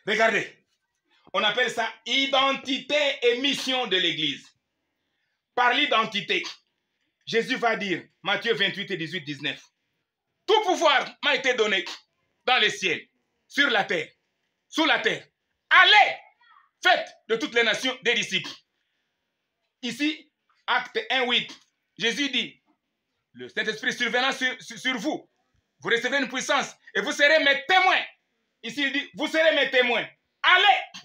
Regardez, on appelle ça identité et mission de l'Église. Par l'identité, Jésus va dire, Matthieu 28 et 18, 19, tout pouvoir m'a été donné dans les ciels, sur la terre, sous la terre. Allez, faites de toutes les nations des disciples. Ici, acte 1, 8, Jésus dit, le Saint-Esprit survenant sur vous, vous recevrez une puissance et vous serez mes témoins. Ici, il dit, vous serez mes témoins. Allez.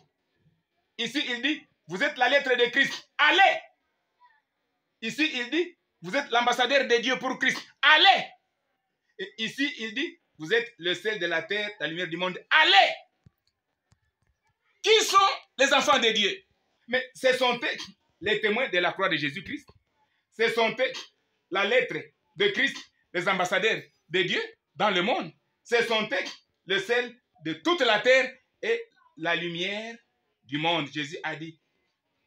Ici, il dit, vous êtes la lettre de Christ. Allez. Ici, il dit, vous êtes l'ambassadeur de Dieu pour Christ. Allez. Et ici, il dit, vous êtes le sel de la terre, la lumière du monde. Allez. Qui sont les enfants de Dieu? Mais ce sont les témoins de la croix de Jésus-Christ. Ce sont la lettre de Christ, les ambassadeurs de Dieu dans le monde. Ce sont le sel de toute la terre et la lumière du monde. Jésus a dit,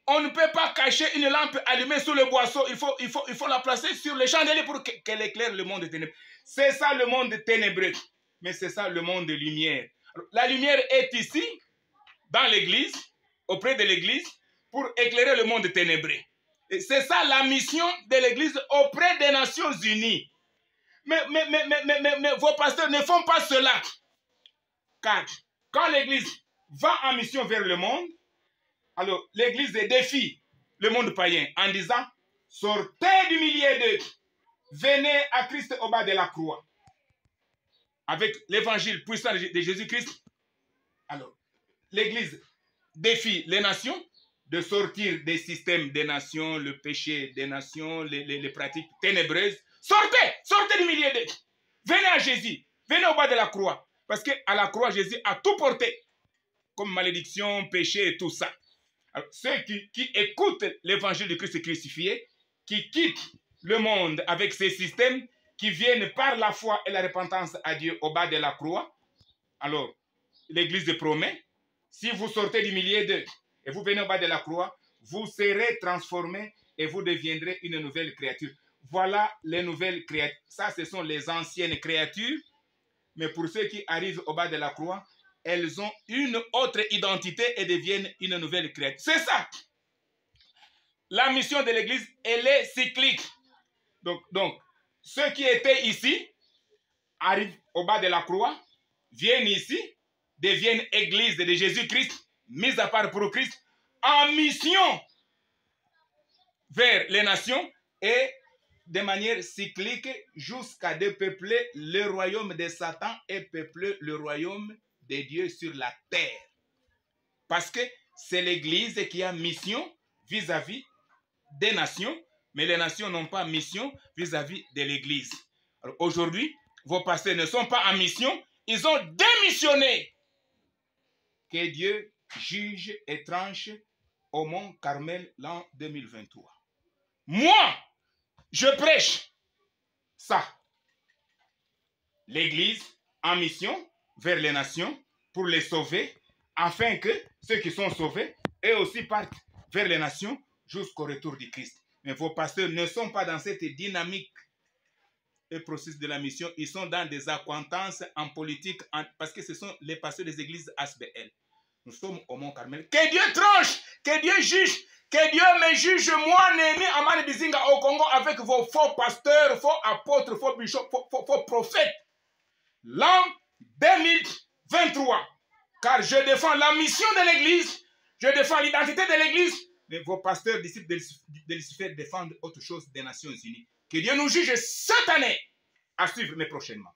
on ne peut pas cacher une lampe allumée sous le boisseau. Il faut la placer sur le chandelier pour qu'elle éclaire le monde ténébreux. C'est ça le monde ténébreux. Mais c'est ça le monde de lumière. Alors, la lumière est ici, dans l'église, auprès de l'église, pour éclairer le monde ténébreux. Et c'est ça la mission de l'église auprès des Nations Unies. Mais vos pasteurs ne font pas cela. Car quand l'église va en mission vers le monde, alors l'église défie le monde païen en disant, sortez du milieu d'eux, venez à Christ au bas de la croix. Avec l'évangile puissant de Jésus-Christ, alors l'église défie les nations de sortir des systèmes des nations, le péché des nations, les pratiques ténébreuses. Sortez du milieu d'eux. Venez à Jésus, venez au bas de la croix. Parce qu'à la croix, Jésus a tout porté, comme malédiction, péché et tout ça. Alors, ceux qui écoutent l'évangile de Christ crucifié, qui quittent le monde avec ces systèmes, qui viennent par la foi et la repentance à Dieu au bas de la croix, alors l'Église promet, si vous sortez du milieu d'eux et vous venez au bas de la croix, vous serez transformés et vous deviendrez une nouvelle créature. Voilà les nouvelles créatures. Ça, ce sont les anciennes créatures. Mais pour ceux qui arrivent au bas de la croix, elles ont une autre identité et deviennent une nouvelle créature. C'est ça. La mission de l'Église, elle est cyclique. Donc, ceux qui étaient ici arrivent au bas de la croix, viennent ici, deviennent Église de Jésus-Christ, mise à part pour Christ, en mission vers les nations et de manière cyclique jusqu'à dépeupler le royaume de Satan et peupler le royaume de Dieu sur la terre. Parce que c'est l'Église qui a mission vis-à-vis des nations, mais les nations n'ont pas mission vis-à-vis de l'Église. Aujourd'hui, vos pasteurs ne sont pas en mission, ils ont démissionné. Que Dieu juge et tranche au mont Carmel l'an 2023. Moi, je prêche ça. L'Église en mission vers les nations pour les sauver, afin que ceux qui sont sauvés, eux aussi partent vers les nations jusqu'au retour du Christ. Mais vos pasteurs ne sont pas dans cette dynamique et processus de la mission. Ils sont dans des accointances en politique, parce que ce sont les pasteurs des églises ASBL. Nous sommes au Mont Carmel. Que Dieu tranche, que Dieu juge, que Dieu me juge, moi, Némi Amani Bizinga au Congo, avec vos faux pasteurs, faux apôtres, faux bishops, faux prophètes. L'an 2023. Car je défends la mission de l'Église, je défends l'identité de l'Église, mais vos pasteurs, disciples de Lucifer, défendent autre chose des Nations Unies. Que Dieu nous juge cette année, à suivre mais prochainement.